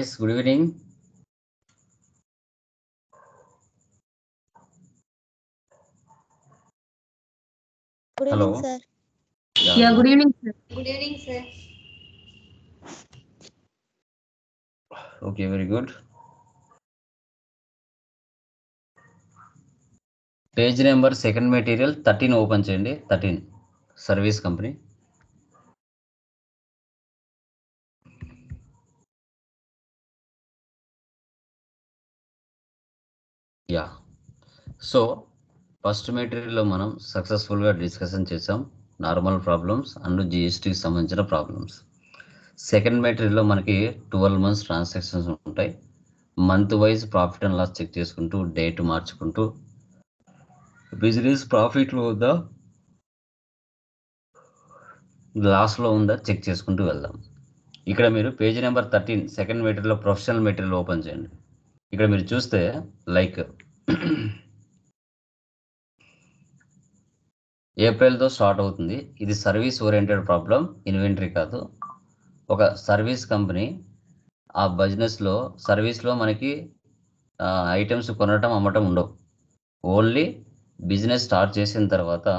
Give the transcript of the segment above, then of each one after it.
Yes, good evening. Good Hello. evening, sir. Yeah, good evening, sir. Good evening, sir. Okay, very good. Page number second material 13 open చేయండి. 13 service company. Yeah. So first మెటీరియల్లో మనం సక్సెస్ఫుల్గా discussion చేసాం normal problems and జిఎస్టీకి సంబంధించిన problems. Second మెటీరియల్లో మనకి 12 months transactions ఉంటాయి. Month wise profit and loss check చేసుకుంటూ date మార్చుకుంటూ బిజినెస్ ప్రాఫిట్లో ఉందా లాస్లో ఉందా చెక్ చేసుకుంటూ వెళ్దాం. ఇక్కడ మీరు పేజ్ నెంబర్ 13 సెకండ్ మెటీరియల్లో ప్రొఫెషనల్ మెటీరియల్ ఓపెన్ చేయండి. ఇక్కడ మీరు చూస్తే లైక్ ఏప్రిల్తో స్టార్ట్ అవుతుంది. ఇది సర్వీస్ ఓరియంటెడ్ ప్రాబ్లం, ఇన్వెంటరీ కాదు. ఒక సర్వీస్ కంపెనీ ఆ బిజినెస్లో సర్వీస్లో మనకి ఐటమ్స్ కొనటం అమ్మటం ఉండవు. ఓన్లీ బిజినెస్ స్టార్ట్ చేసిన తర్వాత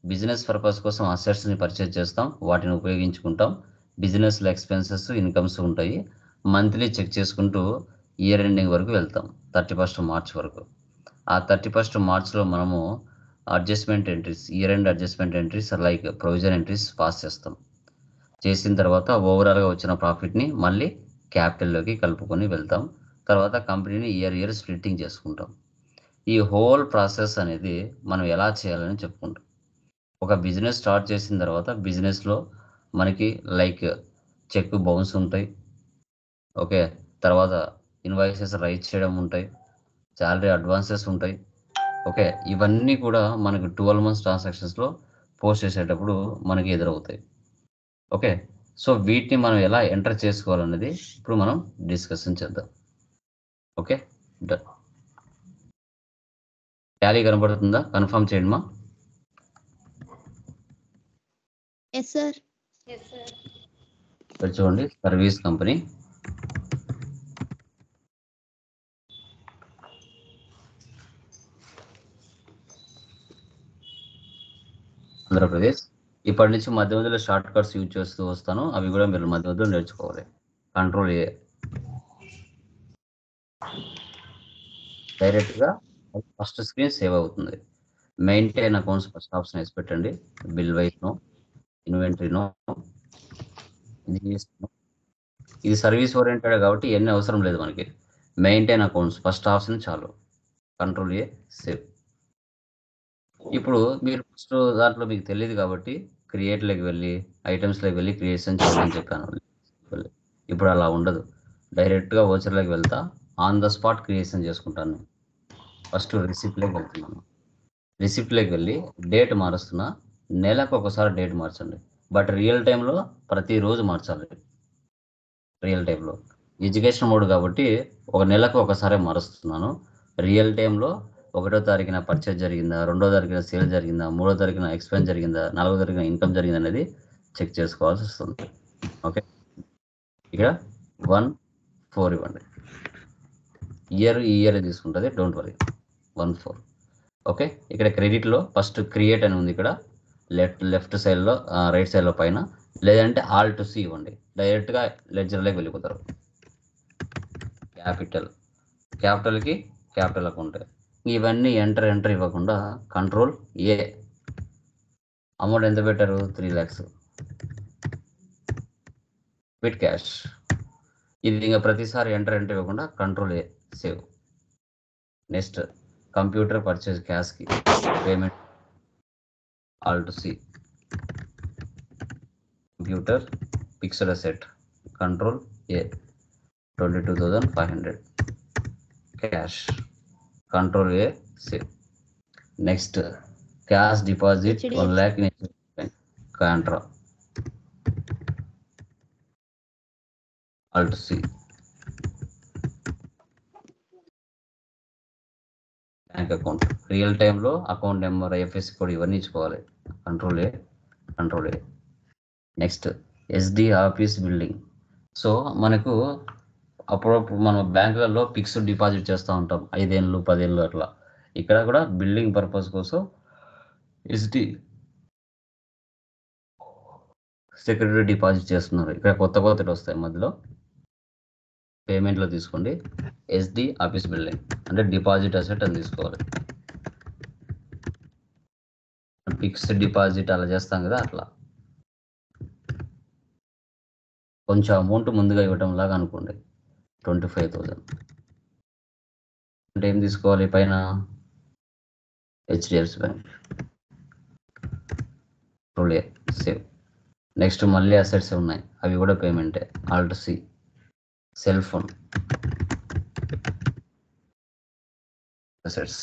బిజినెస్ పర్పస్ కోసం అసెట్స్ని పర్చేజ్ చేస్తాం, వాటిని ఉపయోగించుకుంటాం. బిజినెస్లో ఎక్స్పెన్సెస్ ఇన్కమ్స్ ఉంటాయి. మంత్లీ చెక్ చేసుకుంటూ ఇయర్ ఎండింగ్ వరకు వెళ్తాం, 31st March వరకు. ఆ 31st Marchలో మనము adjustment entries, year end adjustment entries like provision entries pass చేస్తాం. చేసిన తర్వాత ఓవరాల్గా వచ్చిన ప్రాఫిట్ని మళ్ళీ క్యాపిటల్లోకి కలుపుకొని వెళ్తాం. తర్వాత కంపెనీని ఇయర్ స్ప్లిట్టింగ్ చేసుకుంటాం. ఈ హోల్ ప్రాసెస్ అనేది మనం ఎలా చేయాలని చెప్పుకుంటాం. ఒక బిజినెస్ స్టార్ట్ చేసిన తర్వాత బిజినెస్లో మనకి లైక్ చెక్ బౌన్స్ ఉంటాయి, ఓకే. తర్వాత ఇన్వాయిసెస్ రైజ్ చేయడం ఉంటాయి, శాలరీ అడ్వాన్సెస్ ఉంటాయి, ఓకే. ఇవన్నీ కూడా మనకి 12 months ట్రాన్సాక్షన్స్లో పోస్ట్ చేసేటప్పుడు మనకి ఎదురవుతాయి, ఓకే. సో వీటిని మనం ఎలా ఎంటర్ చేసుకోవాలనేది ఇప్పుడు మనం డిస్కషన్ చేద్దాం, ఓకే. టాలీ కనబడుతుందా? కన్ఫర్మ్ చేయండి మా. Yes, sir. Yes, sir. ఇక్కడ చూడండి, సర్వీస్ కంపెనీ, ఆంధ్రప్రదేశ్. ఇప్పటి నుంచి మధ్య మధ్యలో షార్ట్ కట్స్ యూజ్ చేస్తూ వస్తాను, అవి కూడా మీరు మధ్య మధ్యలో నేర్చుకోవాలి. కంట్రోల్ ఏ, డైరెక్ట్గా ఫస్ట్ స్క్రీన్ సేవ్ అవుతుంది. మెయింటైన్ అకౌంట్స్ ఫస్ట్ ఆప్షన్ వేసి పెట్టండి. Bill wise no, inventory no, ఇది సర్వీస్ ఓరియంటెడ్ కాబట్టి ఎన్ని అవసరం లేదు మనకి. మెయింటైన్ అకౌంట్స్ ఫస్ట్ ఆప్షన్ చాలు. Control A, save. ఇప్పుడు మీరు ఫస్ట్ దాంట్లో మీకు తెలియదు కాబట్టి క్రియేట్లోకి వెళ్ళి ఐటమ్స్లోకి వెళ్ళి క్రియేషన్ చేయమని చెప్పాను. ఇప్పుడు అలా ఉండదు, డైరెక్ట్గా ఓచర్లోకి వెళ్తా, ఆన్ ద స్పాట్ క్రియేషన్ చేసుకుంటాను. ఫస్ట్ రిసిప్ట్లోకి వెళ్తున్నాను. రిసిప్ట్లోకి వెళ్ళి డేట్ మారుస్తున్నా, నెలకు ఒకసారి డేట్ మార్చండి, బట్ రియల్ టైంలో ప్రతిరోజు మార్చాలి. రియల్ టైంలో ఎడ్యుకేషన్ మోడ్ కాబట్టి ఒక నెలకు ఒకసారి మారుస్తున్నాను. రియల్ టైంలో 1వ తారీఖున పర్చేజ్ జరిగిందా, 2వ తారీఖున సేల్ జరిగిందా, 3వ తారీఖున ఎక్స్పెన్స్ జరిగిందా, 4వ తారీఖున ఇన్కమ్ జరిగిందా అనేది చెక్ చేసుకోవాల్సి వస్తుంది, ఓకే. ఇక్కడ 1/4 ఇవ్వండి. ఇయర్ తీసుకుంటుంది, డోంట్ వరీ. 1/4, ఓకే. ఇక్కడ క్రెడిట్లో ఫస్ట్ క్రియేట్ అని ఉంది, ఇక్కడ లెఫ్ట్ సైడ్లో రైట్ సైడ్లో పైన, లేదంటే ఆల్ట్ సి ఇవ్వండి, డైరెక్ట్గా లెడ్జర్లోకి వెళ్ళిపోతారు. క్యాపిటల్కి క్యాపిటల్ అకౌంట్. ఇవన్నీ ఎంటర్ ఇవ్వకుండా కంట్రోల్ ఏ, అమౌంట్ ఎంత పెట్టారు? 3 lakhs. With cash. ఇది ఇంకా ప్రతిసారి ఎంటర్ ఇవ్వకుండా control A, save. Next computer purchase క్యాష్కి payment, alt C. Computer fixed asset, control A, 22,500 cash, control A, save. Next cash deposit 1 lakh contra, alt C. Bank account real టైంలో account number, IFSC code ఇవన్నీ ఇచ్చుకోవాలి, control A. Next SD office building. So మనకు అప్పుడప్పుడు మనం బ్యాంకులలో fixed deposit చేస్తూ ఉంటాం 5 ఏళ్ళు 10 ఏళ్ళు అట్లా. ఇక్కడ కూడా బిల్డింగ్ పర్పస్ కోసం ఎస్డి సెక్యూరిటీ డిపాజిట్ చేస్తున్నారు. ఇక్కడ కొత్తటి వస్తాయి మధ్యలో. పేమెంట్లో తీసుకోండి. ఎస్డి ఆఫీస్ బిల్డింగ్ అంటే డిపాజిట్ అసెట్ అని తీసుకోవాలి. ఫిక్స్డ్ డిపాజిట్ అలా చేస్తాం కదా, అట్లా కొంచెం అమౌంట్ ముందుగా ఇవ్వటం లాగా అనుకోండి. 25,000 అంటే ఏం తీసుకోవాలి పైన? HDFC bank. సేవ్. నెక్స్ట్ మళ్ళీ అసెట్స్ ఉన్నాయి, అవి కూడా పేమెంటే. Alt C. Cell phone assets.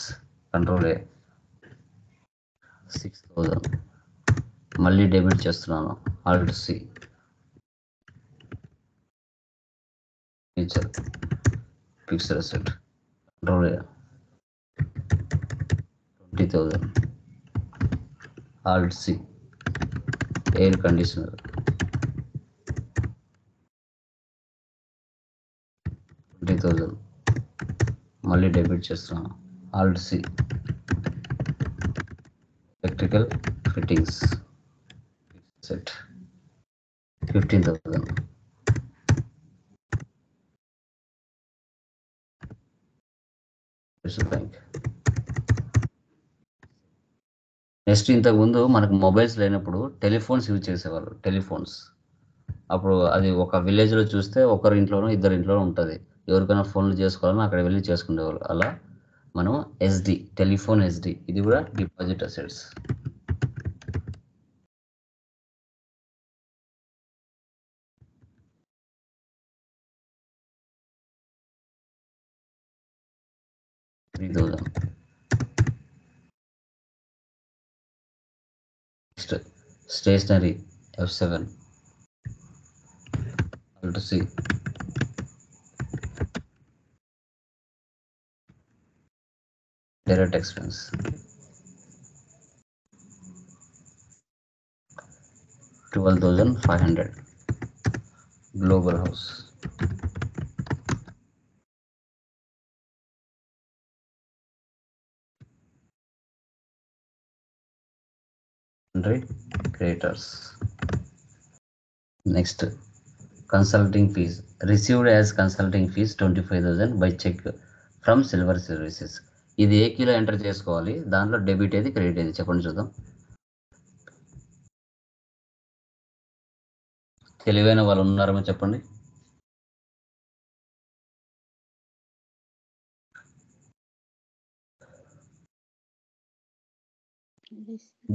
Control A. 6,000 మళ్ళీ డెబిట్ చేస్తున్నాను. Alt C. Feature fixed asset. Control A. 20,000 alt C. Air conditioner 20,000 మళ్ళీ డెబిట్ చేస్తున్నాను. Alt C. Electrical fittings set 15,000. Bank. Next, ఇంతకుముందు మనకు మొబైల్స్ లేనప్పుడు టెలిఫోన్స్ యూజ్ చేసేవాళ్ళు. టెలిఫోన్స్ అప్పుడు అది ఒక విలేజ్లో చూస్తే ఒకరి ఇంట్లోనో ఇద్దరు ఇంట్లోనో ఉంటుంది. ఎవరికైనా ఫోన్లు చేసుకోవాలని అక్కడ వెళ్ళి చేసుకునేవాళ్ళు. అలా మనం ఎస్డి, టెలిఫోన్ ఎస్డి, ఇది కూడా deposit assets. Stationery F7 alt C. Direct expense 12,500. Global House Creators. Next, consulting fees received as consulting fees 25,000 by cheque from Silver Services. ఇది ఏ కీలో ఎంటర్ చేసుకోవాలి? దాంట్లో డెబిట్ ఏది క్రెడిట్ ఏది చెప్పండి చూద్దాం. తెలివైన వాళ్ళు ఉన్నారేమో చెప్పండి.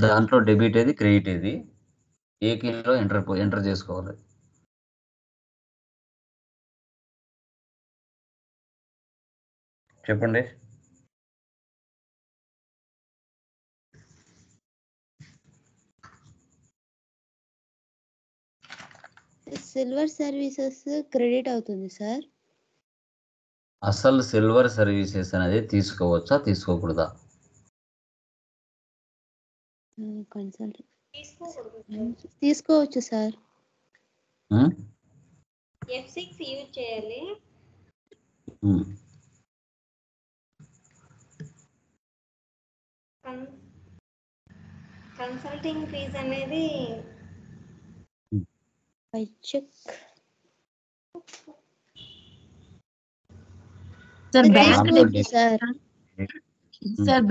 దాంట్లో డెబిట్ ఏది క్రెడిట్ ఏది ఏ కీలో ఎంటర్ చేసుకోవాలి? చెప్పండి. సిల్వర్ సర్వీసెస్ క్రెడిట్ అవుతుంది సార్. అసలు సిల్వర్ సర్వీసెస్ అనేది తీసుకోవచ్చా తీసుకోకూడదా? కన్సల్ట్ తీసుకోవచ్చు సార్. F6 యూజ్ చేయాలి. కన్సల్టింగ్ ఫీజ్ అనేది by cheque. Sir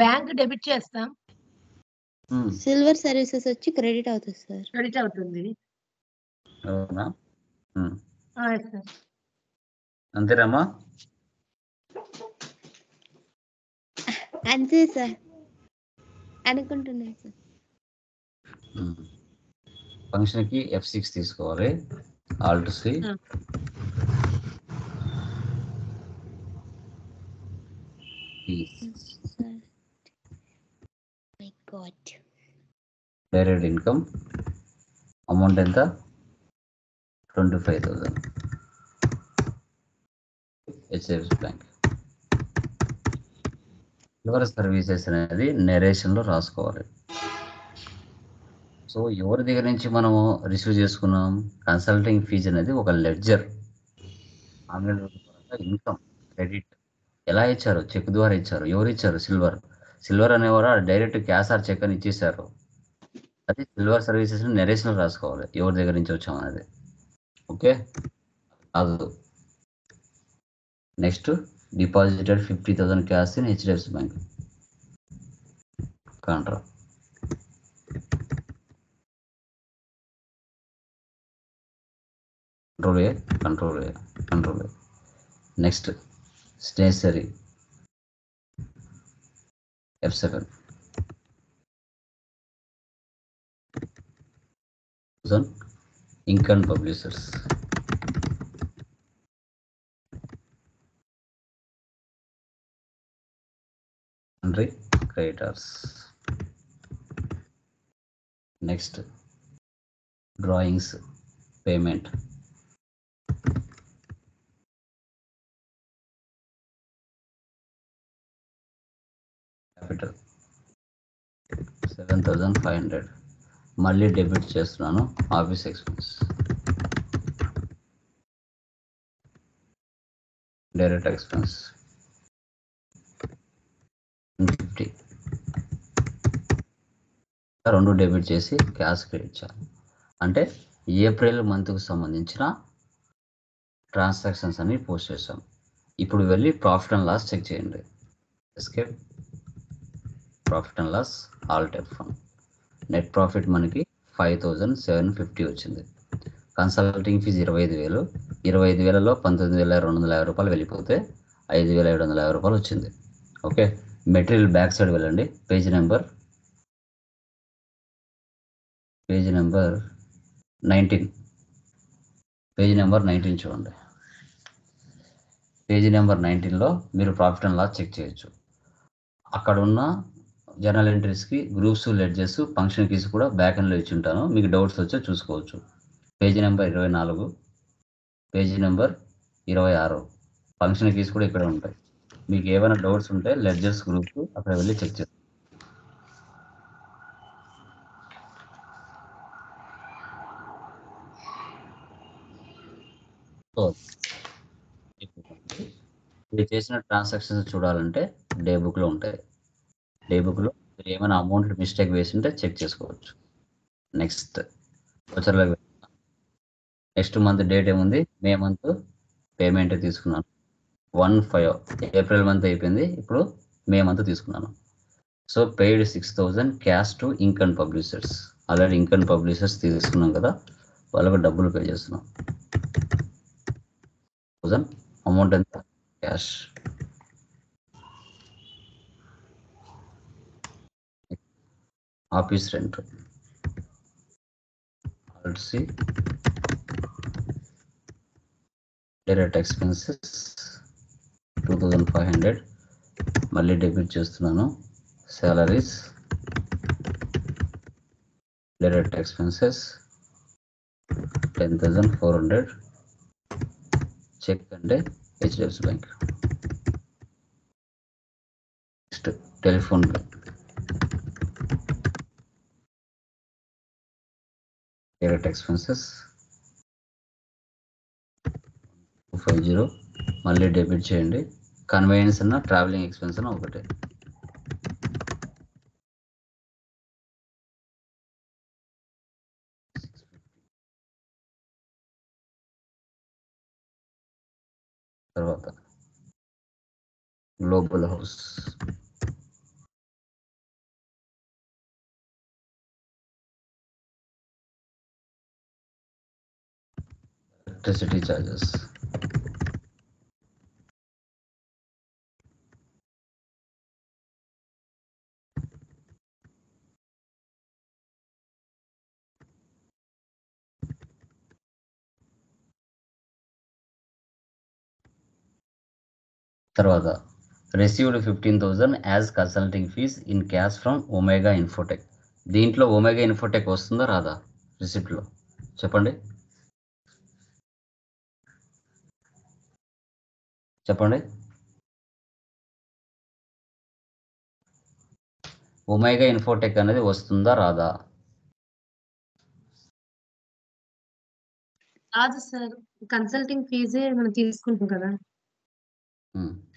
bank debit చేస్తాం. సిల్వర్ సర్వీసెస్ వచ్చి క్రెడిట్ అవుతుంది సార్. క్రెడిట్ అవుతుంది. అవునా? సార్ అంతేనమ్మా? అంతే సార్ అనుకుంటున్నాను సార్. ఫంక్షన్కి F6 తీసుకోవాలి. Alt C. Direct income amount ఎంత? 25,000. HDFC bank. సిల్వర్ సర్వీసెస్ అనేది నెరేషన్లో రాసుకోవాలి. సో ఎవరి దగ్గర నుంచి మనము రిసీవ్ చేసుకున్నాం? కన్సల్టింగ్ ఫీజ్ అనేది ఒక లెడ్జర్. నామినల్ పరంగా ఇన్కమ్ క్రెడిట్ ఎలా ఇచ్చారు? చెక్ ద్వారా ఇచ్చారు. ఎవరు ఇచ్చారు? సిల్వర్ అనేవారు డైరెక్ట్ క్యాష్ ఆర్ చెక్ అని ఇచ్చేసారు. అది సిల్వర్ సర్వీసెస్ నెరేషన్ రాసుకోవాలి ఎవరి దగ్గర నుంచి వచ్చాం అనేది. ఓకే, అది next deposited 50,000 cash in HDFC bank contra. Control A. Next stationery F7 ink and publishers. Sundry creditors. Next drawings payment. Capital 7,500. మళ్ళీ డెబిట్ చేస్తున్నాను ఆఫీస్ ఎక్స్పెన్స్. Direct expense 50. రెండు డెబిట్ చేసి క్యాష్ క్రెడిట్ చేయాలి. అంటే ఏప్రిల్ మంత్కు సంబంధించిన transactions అన్ని post చేసాం. ఇప్పుడు వెళ్ళి ప్రాఫిట్ అండ్ లాస్ చెక్ చేయండి. Escape profit and loss alt F1. Net profit మనకి 5,750 వచ్చింది. Consulting fee 25,000. 25,000లో 19,250 రూపాయలు వెళ్ళిపోతే 5,750 రూపాయలు వచ్చింది. ఓకే, మెటీరియల్ బ్యాక్ సైడ్ వెళ్ళండి. Page number 19. పేజ్ నెంబర్ 19 చూడండి. పేజ్ నెంబర్ 19లో మీరు ప్రాఫిట్ అండ్ లాస్ చెక్ చేయొచ్చు. అక్కడ ఉన్న జర్నల్ ఎంట్రీస్కి గ్రూప్స్, లెడ్జెస్, ఫంక్షన్ కీస్ కూడా బ్యాక్ ఎండ్లో ఇచ్చి ఉంటాను. మీకు డౌట్స్ వచ్చే చూసుకోవచ్చు. Page number 24, page number 26 function keys కూడా ఇక్కడ ఉంటాయి. మీకు ఏమైనా డౌట్స్ ఉంటే లెడ్జర్స్ గ్రూప్స్ అక్కడ వెళ్ళి చెక్ చేయండి. మీరు చేసిన ట్రాన్సాక్షన్స్ చూడాలంటే డే బుక్లో ఉంటాయి. డే బుక్లో మీరు ఏమైనా అమౌంట్ మిస్టేక్ వేసి ఉంటే చెక్ చేసుకోవచ్చు. నెక్స్ట్ నెక్స్ట్ మంత్ డేట్ ఏముంది? మే మంత్ పేమెంట్ తీసుకున్నాను 1/5. ఏప్రిల్ మంత్ అయిపోయింది, ఇప్పుడు మే మంత్ తీసుకున్నాను. So paid 6,000 cash to ink and publishers. Already ink and publishers తీసుకున్నాం కదా, వాళ్ళకు డబ్బులు పే చేస్తున్నాం. 1000 అమౌంట్ ఎంత? Cash. Office rent alt C direct expenses 2,500 మళ్ళీ డెబిట్ చేస్తున్నాను. Salaries direct expenses 10,400. చెక్ అంటే HDFC bank. Next telephone bill direct expenses 250 మళ్ళీ డెబిట్ చేయండి. కన్వీనియన్స్ అన్న ట్రావెలింగ్ ఎక్స్పెన్స్ అన్న ఒకటే. తర్వాత గ్లోబల్ హౌస్ ఎలక్ట్రిసిటీ ఛార్జెస్ తర్వాత received 15,000 as consulting fees in cash from Omega Infotech. దీంట్లో ఒమేగా ఇన్ఫోటెక్ వస్తుందా రాదా రిసిప్ట్లో? చెప్పండి. ఒమేగా ఇన్ఫోటెక్ అనేది వస్తుందా రాదా? కాదు సార్, కన్సల్టింగ్ ఫీజే మనం తీసుకుంటాం కదా.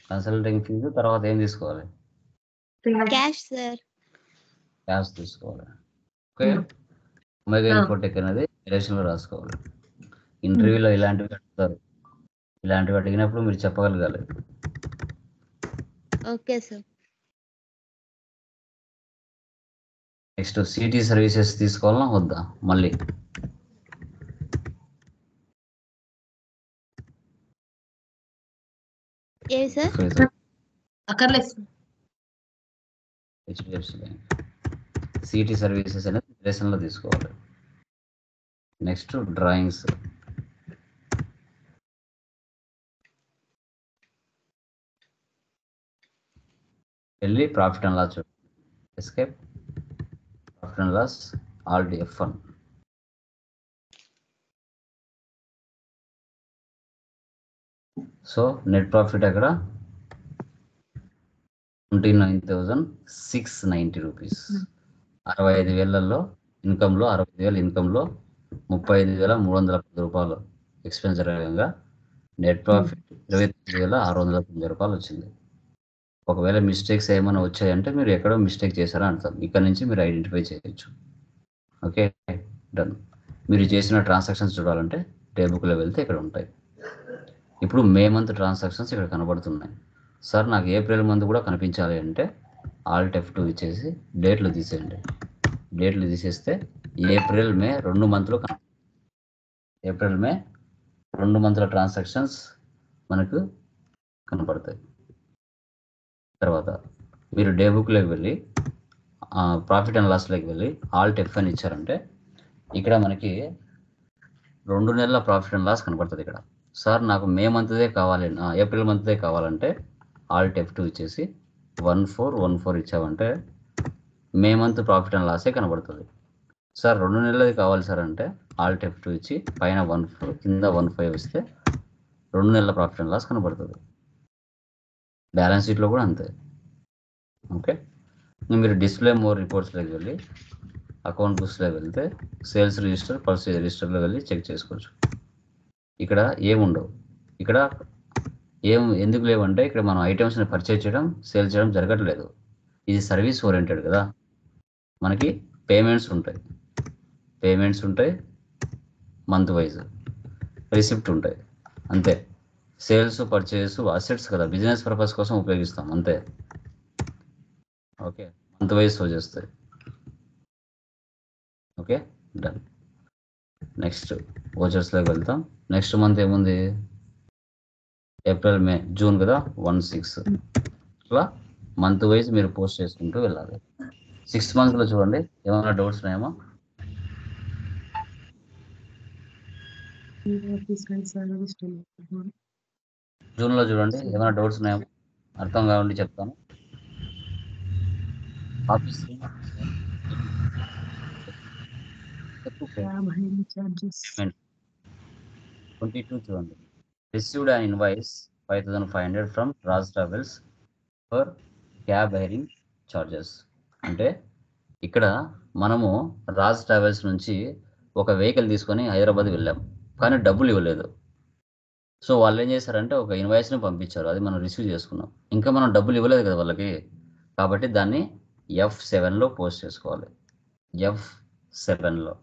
కన్సల్టింగ్ ఫీజు తర్వాత ఏం తీసుకోవాలి? Cash sir. క్యాష్ తీసుకోవాలి. ఓకే, ఒమేగా ఇన్ఫోటెక్ అనేది ఎలక్షన్లో రాసుకోవాలి. ఇంటర్వ్యూలో ఇలాంటివి అడుగుతారు, ఇలాంటివి అడిగినప్పుడు మీరు చెప్పగలగాలి. Okay sir. Next City Services తీసుకోవాలా వద్దా? మళ్ళీ ఏ సార్? అక్కర్లేదు sir. HDFC bank City Services అనేది రేషన్లో తీసుకోవాలి. Next drawings. వెళ్ళి ప్రాఫిట్ అండ్ లాస్ చూడండి. Escape, profit and loss, alt F1. So net profit అక్కడ 29,690 రూపీస్. 65,000 ఇన్కంలో 65,000 ఇన్కంలో 35,310 రూపాయలు ఎక్స్పెన్స్ జరగంగా నెట్ ప్రాఫిట్ 29,690 రూపాయలు వచ్చింది. ఒకవేళ మిస్టేక్స్ ఏమైనా వచ్చాయంటే మీరు ఎక్కడో మిస్టేక్ చేశారని అర్థం. ఇక్కడ నుంచి మీరు ఐడెంటిఫై చేయొచ్చు. Okay, done. మీరు చేసిన ట్రాన్సాక్షన్స్ చూడాలంటే టేబుక్లో వెళ్తే ఇక్కడ ఉంటాయి. ఇప్పుడు మే మంత్ ట్రాన్సాక్షన్స్ ఇక్కడ కనబడుతున్నాయి. సార్ నాకు ఏప్రిల్ మంత్ కూడా కనిపించాలి అంటే ఆల్ట్ F2 ఇచ్చేసి డేట్లు తీసేయండి. డేట్లు తీసేస్తే ఏప్రిల్ మే 2 మంత్లో ఏప్రిల్ మే 2 మంత్ల ట్రాన్సాక్షన్స్ మనకు కనపడతాయి. తర్వాత మీరు డే బుక్లోకి వెళ్ళి ప్రాఫిట్ అండ్ లాస్లోకి వెళ్ళి ఆల్ట్ F అని ఇచ్చారంటే ఇక్కడ మనకి 2 నెలల ప్రాఫిట్ అండ్ లాస్ కనపడుతుంది. ఇక్కడ సార్ నాకు మే మంత్దే కావాలి, ఏప్రిల్ మంత్దే కావాలంటే ఆల్ట్ F2 ఇచ్చేసి 1414 ఇచ్చామంటే మే మంత్ ప్రాఫిట్ అండ్ లాసే కనబడుతుంది. సార్ 2 నెలలది కావాలి సార్ అంటే ఆల్ట్ F2 ఇచ్చి పైన 14 కింద 15 ఇస్తే 2 నెలల ప్రాఫిట్ అండ్ లాస్ కనబడుతుంది. బ్యాలెన్స్ షీట్లో కూడా అంతే. ఓకే, మీరు డిస్ప్లే మోర్ రిపోర్ట్స్లోకి వెళ్ళి అకౌంట్ బుక్స్లోకి వెళ్తే సేల్స్ రిజిస్టర్, పర్చేజ్ రిజిస్టర్లో వెళ్ళి చెక్ చేసుకోవచ్చు. ఇక్కడ ఏముండవు. ఇక్కడ ఎందుకు లేవంటే ఇక్కడ మనం ఐటమ్స్ని పర్చేజ్ చేయడం, సేల్ చేయడం జరగట్లేదు. ఇది సర్వీస్ ఓరియంటెడ్ కదా. మనకి పేమెంట్స్ ఉంటాయి మంత్ వైజ్, రిసిప్ట్ ఉంటాయి అంతే. సేల్స్, పర్చేస్ అసెట్స్ కదా, బిజినెస్ పర్పస్ కోసం ఉపయోగిస్తాం అంతే. ఓకే, మంత్ వైజ్ షో చేస్తాయి. Okay, done. నెక్స్ట్ ఓచర్స్లోకి వెళ్తాం. నెక్స్ట్ మంత్ ఏముంది? ఏప్రిల్ మే జూన్ కదా, 1-6 అట్లా మంత్ వైజ్ మీరు పోస్ట్ చేసుకుంటూ వెళ్ళాలి. 6 మంత్స్లో చూడండి ఏమైనా డౌట్స్ ఉన్నాయేమో. జూన్లో చూడండి ఏమైనా డౌట్స్ ఉన్నాయేమో, అర్థం కావండి చెప్తాను. ఆఫీస్ 22 చూడండి. Received an invoice 5,500 from Raj Travels for cab hiring charges. అంటే ఇక్కడ మనము రాజ్ ట్రావెల్స్ నుంచి ఒక వెహికల్ తీసుకొని హైదరాబాద్ వెళ్ళాం, కానీ డబ్బులు ఇవ్వలేదు. సో వాళ్ళు ఏం చేశారంటే ఒక ఇన్వాయిస్ని పంపించారు, అది మనం రిసీవ్ చేసుకున్నాం. ఇంకా మనం డబ్బులు ఇవ్వలేదు కదా వాళ్ళకి, కాబట్టి దాన్ని F7లో పోస్ట్ చేసుకోవాలి. F7లో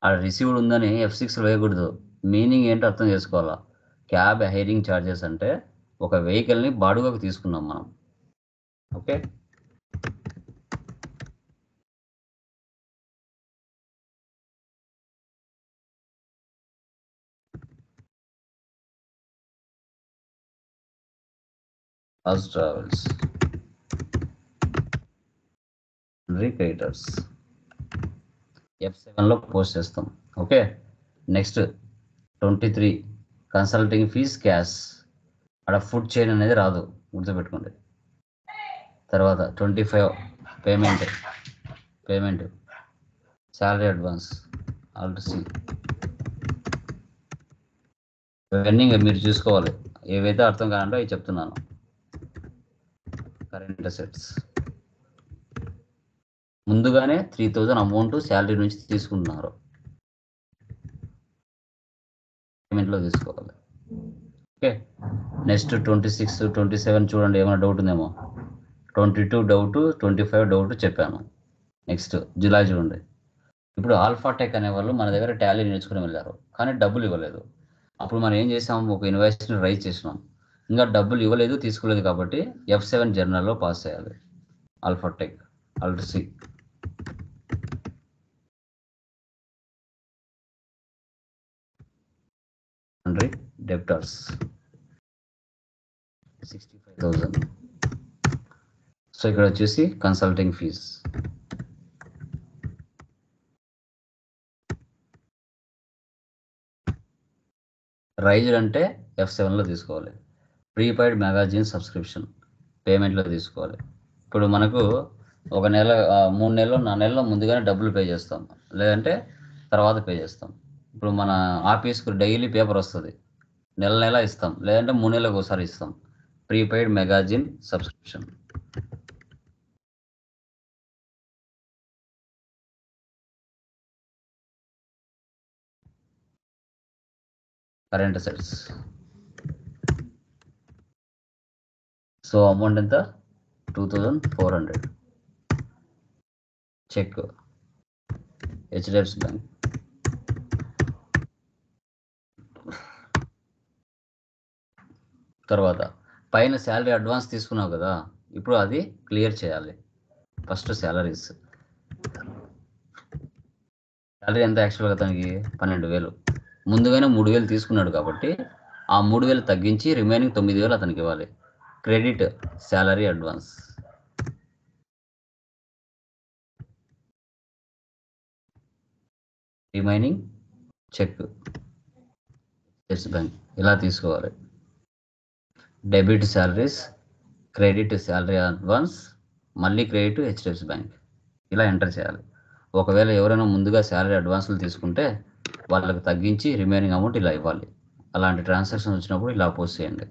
ఆ రిసీవ్డ్ ఉందని F6లో వేయకూడదు. మీనింగ్ ఏంటో అర్థం చేసుకోవాలా. క్యాబ్ హైరింగ్ ఛార్జెస్ అంటే ఒక వెహికల్ని బాడుగకు తీసుకున్నాం మనం. ఓకే, రాజ్ ట్రావెల్స్ క్రెడిటర్స్ F7లో పోస్ట్ చేస్తాం. Okay, next 23 consulting fees cash. అక్కడ ఫుడ్ చైన్ అనేది రాదు, గుర్తుపెట్టుకోండి. తర్వాత 25 payment salary advance, alt C. ఇవన్నీ మీరు చూసుకోవాలి. ఏవైతే అర్థం కావాలంటే అవి చెప్తున్నాను. కరెంట్ అసెట్స్ ముందుగానే 3,000 అమౌంట్ శాలరీ నుంచి తీసుకుంటున్నారు. పేమెంట్లో తీసుకోవాలి. ఓకే, నెక్స్ట్ 26, 27 చూడండి, ఏమైనా డౌట్ ఉందేమో. 22 డౌట్, 25 డౌట్ చెప్పాను. నెక్స్ట్ జూలై చూడండి. ఇప్పుడు ఆల్ఫాటెక్ అనేవాళ్ళు మన దగ్గర టాలీ నేర్చుకుని వెళ్ళారు, కానీ డబ్బులు ఇవ్వలేదు. అప్పుడు మనం ఏం చేసాం, ఒక ఇన్వాయిస్ని రైజ్ చేసినాం. ఇంకా డబ్బులు ఇవ్వలేదు, తీసుకోలేదు, కాబట్టి F7 జర్నల్లో పాస్ చేయాలి. ఆల్ఫాటెక్ Alt C. డెప్టర్స్ 65,000. సో ఇక్కడ వచ్చేసి కన్సల్టింగ్ ఫీజ్. రైజ్డ్ అంటే F7లో తీసుకోవాలి. ప్రీపెయిడ్ మ్యాగజైన్ సబ్స్క్రిప్షన్ పేమెంట్లో తీసుకోవాలి. ఇప్పుడు మనకు ఒక నెల 3 నెలలు 4 నెలల్లో ముందుగానే డబ్బులు పే చేస్తాం, లేదంటే తర్వాత పే చేస్తాం. ఇప్పుడు మన ఆఫీస్కు డైలీ పేపర్ వస్తుంది, నెల ఇస్తాం, లేదంటే 3 నెలలకు ఒకసారి ఇస్తాం. Prepaid magazine subscription. Current assets. So amount ఎంత, 2400. Cheque HDFC bank. తర్వాత పైన శాలరీ అడ్వాన్స్ తీసుకున్నావు కదా, ఇప్పుడు అది క్లియర్ చేయాలి. First salaries. శాలరీ ఎంత యాక్చువల్గా తనకి 12,000. ముందుగానే 3,000 తీసుకున్నాడు కాబట్టి ఆ 3,000 తగ్గించి రిమైనింగ్ 9,000 అతనికి ఇవ్వాలి. Credit salary advance. Remaining cheque HDFC bank. ఇలా తీసుకోవాలి. Debit salaries, credit salary advance, మళ్ళీ క్రెడిట్ HDFC బ్యాంక్. ఇలా ఎంటర్ చేయాలి. ఒకవేళ ఎవరైనా ముందుగా శాలరీ అడ్వాన్సులు తీసుకుంటే వాళ్ళకి తగ్గించి రిమైనింగ్ అమౌంట్ ఇలా ఇవ్వాలి. అలాంటి ట్రాన్సాక్షన్ వచ్చినప్పుడు ఇలా పోస్ట్ చేయండి.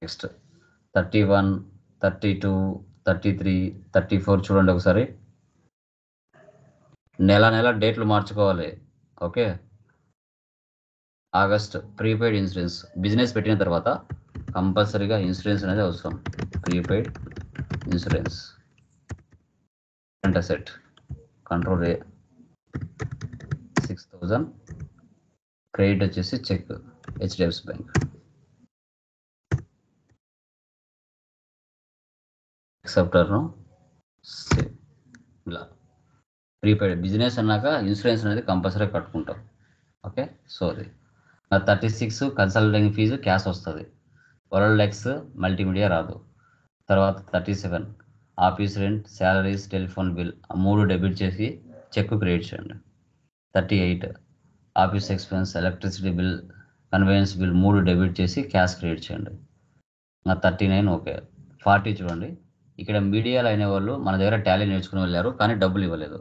నెక్స్ట్ 31, 32, 33, 34 చూడండి ఒకసారి. నెల డేట్లు మార్చుకోవాలి. Okay, August prepaid insurance. Business పెట్టిన తర్వాత కంపల్సరీగా ఇన్సూరెన్స్ అనేది అవసరం. Prepaid insurance. Current asset control A 6,000. Credit వచ్చేసి చెక్ HDFC బ్యాంక్. యాక్సెప్టర్ను సేవ్. ఇలా ప్రీపెయిడ్ బిజినెస్ అన్నాక ఇన్సూరెన్స్ అనేది కంపల్సరీ కట్టుకుంటాం. ఓకే, సో అది 36 కన్సల్టింగ్ ఫీజు క్యాష్ వస్తుంది. వరల్డ్ మల్టీమీడియా రాదు. తర్వాత 37 office rent, salaries, telephone bill 3 debit చేసి చెక్ క్రియేట్ చేయండి. 38 office expense, electricity bill, conveyance bill 3 debit చేసి క్యాష్ క్రియేట్ చేయండి. 39 ఓకే. 40 చూడండి, ఇక్కడ మీడియాలో అయిన వాళ్ళు మన దగ్గర టాలీ నేర్చుకుని వెళ్ళారు, కానీ డబ్బులు ఇవ్వలేదు.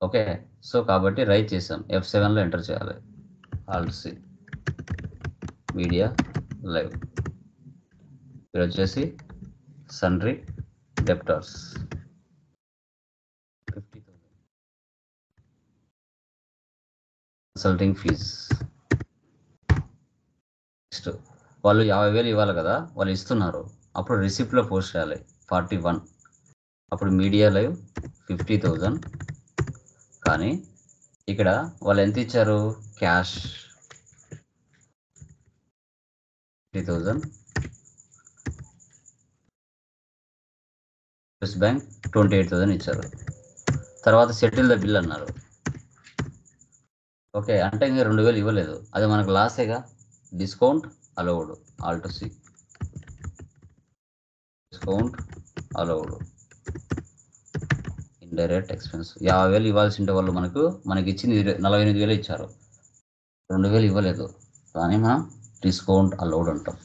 ఓకే, సో కాబట్టి రైట్ చేసాం. F7లో ఎంటర్ చేయాలి. Alt C media live. ఇక్కడ వచ్చేసి sundry debtors 50,000. Consulting fees. Next వాళ్ళు 50,000 ఇవ్వాలి కదా, వాళ్ళు ఇస్తున్నారు, అప్పుడు రిసిప్ట్లో పోస్ట్ చేయాలి. 41 అప్పుడు మీడియా లైవ్ 50,000. కానీ ఇక్కడ వాళ్ళు ఎంత ఇచ్చారు, క్యాష్ 50,000. ఎస్ బ్యాంక్ 28,000 ఇచ్చారు. తర్వాత సెటిల్ ద బిల్ అన్నారు. ఓకే, అంటే ఇంకా 2,000 ఇవ్వలేదు, అది మనకు లాసేగా. Discount allowed. Alt C discount allowed. Indirect expense 50,000 ఇవ్వాల్సి ఉంటే వాళ్ళు మనకి ఇచ్చింది 48,000 ఇచ్చారు, 2,000 ఇవ్వలేదు, కానీ మనం డిస్కౌంట్ అలౌడ్ అంటాం.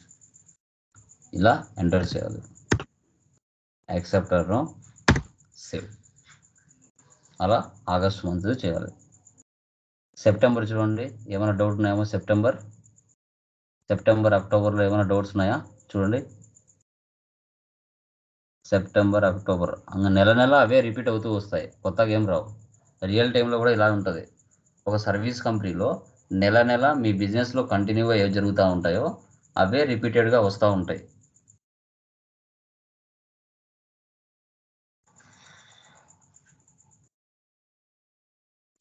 ఇలా ఎంటర్ చేయాలి. యాక్సెప్టర్ను సేవ్. అలా ఆగస్ట్ మంత్ చేయాలి. సెప్టెంబర్ చూడండి, ఏమైనా డౌట్ ఉన్నాయేమో. సెప్టెంబర్ అక్టోబర్లో ఏమైనా డౌట్స్ ఉన్నాయా చూడండి. సెప్టెంబర్ అక్టోబర్ నెల అవే రిపీట్ అవుతూ వస్తాయి, కొత్తగా ఏం రావు. రియల్ టైంలో కూడా ఇలా ఉంటుంది. ఒక సర్వీస్ కంపెనీలో నెల నెల మీ బిజినెస్లో కంటిన్యూగా ఏవి జరుగుతూ ఉంటాయో అవే రిపీటెడ్గా వస్తూ ఉంటాయి.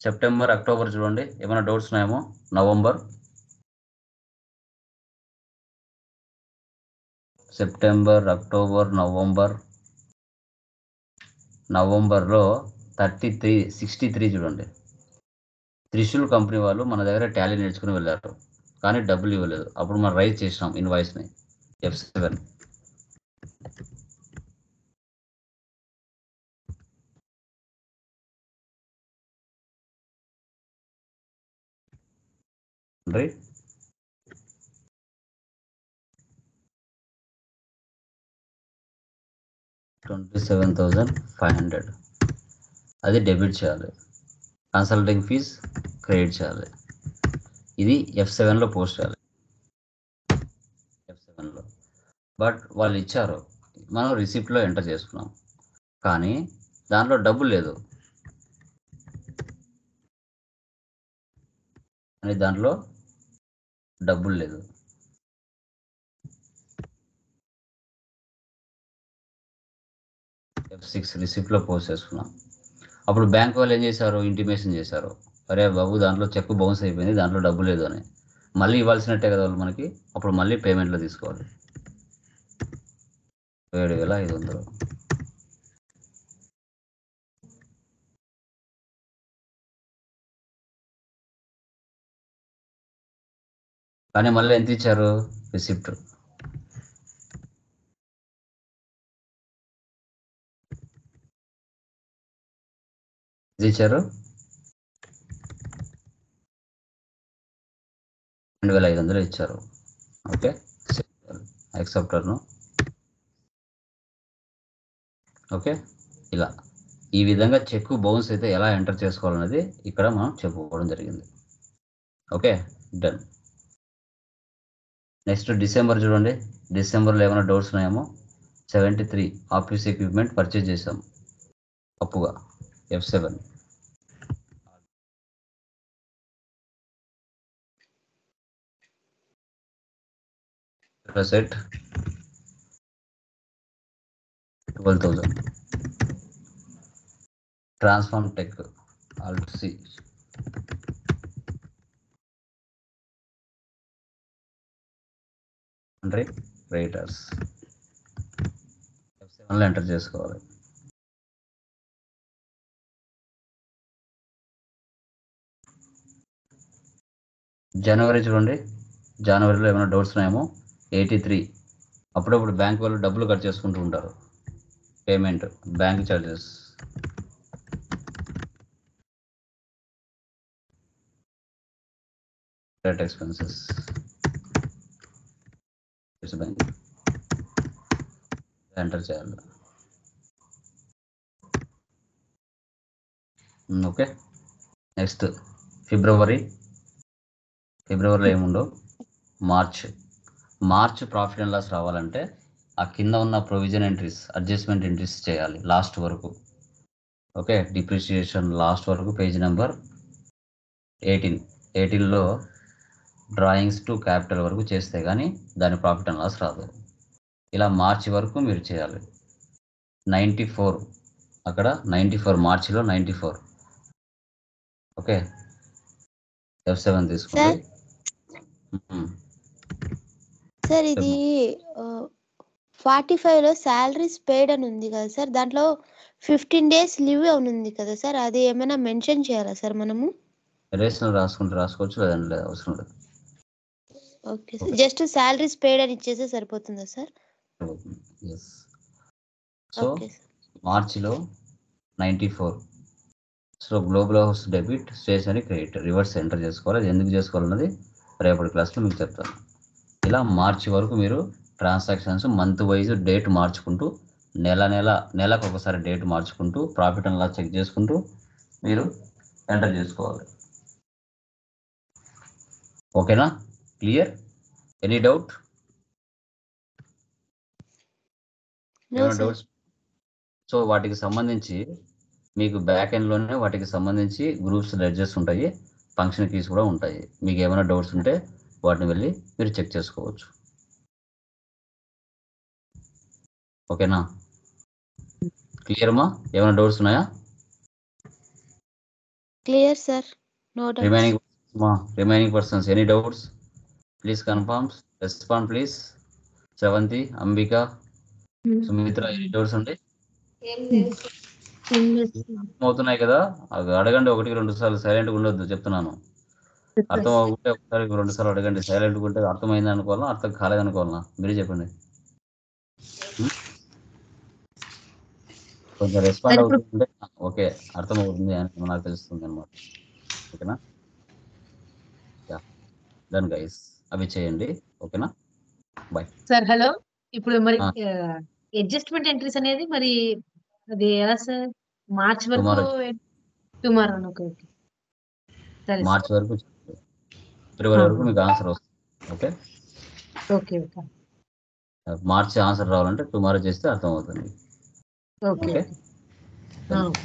సెప్టెంబర్, అక్టోబర్ చూడండి, ఏమైనా డౌట్స్ ఉన్నాయేమో. సెప్టెంబర్, అక్టోబర్, నవంబర్లో 63 చూడండి. త్రిశూల్ కంపెనీ వాళ్ళు మన దగ్గర టాలీ నేర్చుకుని వెళ్ళారు, కానీ డబ్బులు ఇవ్వలేదు. అప్పుడు మనం రైజ్ చేసినాం ఇన్వాయిస్ని F7. రైట్, 27,500 అది డెబిట్ చేయాలి. కన్సల్టింగ్ ఫీజ్ క్రెడిట్ చేయాలి. ఇది F7లో పోస్ట్ చేయాలి. F7లో బట్ వాళ్ళు ఇచ్చారు, మనం రిసిప్ట్లో ఎంటర్ చేసుకున్నాం, కానీ దాంట్లో డబ్బు లేదు. అని దాంట్లో డబ్బులు లేదు. F6 రిసిప్ట్లో పోస్ట్ చేసుకున్నాం. అప్పుడు బ్యాంక్ వాళ్ళు ఏం చేశారు, ఇంటిమేషన్ చేశారు, అరే బాబు దాంట్లో చెక్ బౌన్స్ అయిపోయింది, దాంట్లో డబ్బు లేదు అని. మళ్ళీ ఇవ్వాల్సినట్టే కదా వాళ్ళు మనకి. అప్పుడు మళ్ళీ పేమెంట్లో తీసుకోవాలి 7,500. కానీ మళ్ళీ ఎంత ఇచ్చారు రిసిప్ట్? ఇది ఇచ్చారు 2,500 ఇచ్చారు. ఓకే, యాక్సెప్టర్ను. ఓకే, ఇలా ఈ విధంగా చెక్ బౌన్స్ అయితే ఎలా ఎంటర్ చేసుకోవాలనేది ఇక్కడ మనం చెప్పుకోవడం జరిగింది. Okay, done. నెక్స్ట్ డిసెంబర్ చూడండి. డిసెంబర్లో ఏమైనా డౌట్స్ ఉన్నాయేమో. 73 ఆఫీస్ ఎక్విప్మెంట్ పర్చేజ్ చేసాం అప్పుగా F7. Set 12,000. Transform tech Alt+C. Writers F7లో ఎంటర్ చేసుకోవాలి. జనవరి చూడండి. జనవరిలో ఏమైనా డౌట్స్ ఉన్నాయేమో. 83 అప్పుడప్పుడు బ్యాంక్ వాళ్ళు డబ్బులు కట్ చేసుకుంటూ ఉంటారు. Payment, bank charges, direct expenses, bank enter చేయాలి. ఓకే, నెక్స్ట్ ఫిబ్రవరిలో ఏముండవు. మార్చ్ ప్రాఫిట్ అండ్ లాస్ రావాలంటే ఆ కింద ఉన్న ప్రొవిజన్ ఎంట్రీస్, అడ్జస్ట్మెంట్ ఎంట్రీస్ చేయాలి లాస్ట్ వరకు. ఓకే, డిప్రిషియేషన్ లాస్ట్ వరకు పేజ్ నెంబర్ 18లో డ్రాయింగ్స్ టు క్యాపిటల్ వరకు చేస్తే కానీ దాని ప్రాఫిట్ అండ్ లాస్ రాదు. ఇలా మార్చి వరకు మీరు చేయాలి. 94 అక్కడ 94 మార్చిలో 94. ఓకే, F7 తీసుకోండి. సార్ ఇది 45లో శాలరీస్ పేడ్ అని ఉంది కదా సార్, దాంట్లో 15 days లీవ్ అని ఉంది కదా సార్, అది ఏమైనా మెన్షన్ చేయాలా సార్ మనము? రేషనల్ రాసుకోవచ్చు, లేదండి లేదు, అవసరం లేదు. Okay sir, just salaries paid అని ఇచ్చేస్తే సరిపోతుందా సార్? సో మార్చిలో 94. So Global House debit, stationery credit reverse enter చేసుకోవాలి. అది ఎందుకు చేసుకోవాలన్నది రేపటి క్లాస్లో మీకు చెప్తాను. ఇలా మార్చి వరకు మీరు ట్రాన్సాక్షన్స్ మంత్ వైజ్ డేట్ మార్చుకుంటూ, నెలకు ఒకసారి డేట్ మార్చుకుంటూ, ప్రాఫిట్ అండ్ లాస్ చెక్ చేసుకుంటూ మీరు ఎంటర్ చేసుకోవాలి. ఓకేనా? క్లియర్? Any doubt? ఏమైనా డౌట్స్? సో వాటికి సంబంధించి మీకు బ్యాక్ ఎండ్లోనే వాటికి సంబంధించి గ్రూప్స్ లెడ్జెస్ ఉంటాయి, ఫంక్షన్ కీస్ కూడా ఉంటాయి. మీకు ఏమైనా డౌట్స్ ఉంటే వాటిని వెళ్ళి మీరు చెక్ చేసుకోవచ్చు. ఓకేనా? క్లియర్ అమ్మా? ఏమైనా డౌట్స్ ఉన్నాయా? Clear sir, no doubts. Remaining persons any doubts please confirm, respond please. Sravanthi, Ambika, Sumitra, any doubts అండి? ఏం లేదు సార్. ఏం లేదు సార్. అవుతున్నాయి కదా, అవి అడగండి. 1-2 సార్లు సైలెంట్గా ఉండొద్దు చెప్తున్నాను. అర్థం అవ్వకుంటే ఒకసారి 2 సార్లు అడగండి. సైలెంట్గా ఉంటే అర్థమైంది అనుకోవాలా, అర్థం కాలేదనుకోవాలా? మీరే చెప్పండి. కొంచెం రెస్పాండ్ సార్ ఇప్పుడు అవుతుంటే ఓకే, అర్థం అవుతుంది అని నాకు తెలుస్తుంది అనమాట. ఓకేనా? డన్ గైస్, అవి చేయండి. ఓకేనా? బాయ్. సార్ హలో, ఇప్పుడు మరి ఆ. అడ్జస్ట్మెంట్ ఎంట్రీస్ అనేది మరి అది ఎలా సార్? మార్చ్ వరకు Tomorrow. టుమారో. ఓకే ఓకే, సరే మార్చ్ సార్. వరకు, ఫిబ్రవరి వరకు మీకు ఆన్సర్ వస్తుంది. ఓకే, ఓకే ఓకే మార్చి ఆన్సర్ రావాలంటే టుమారో చేస్తే అర్థం అవుతుంది. Okay okay. ఓకే.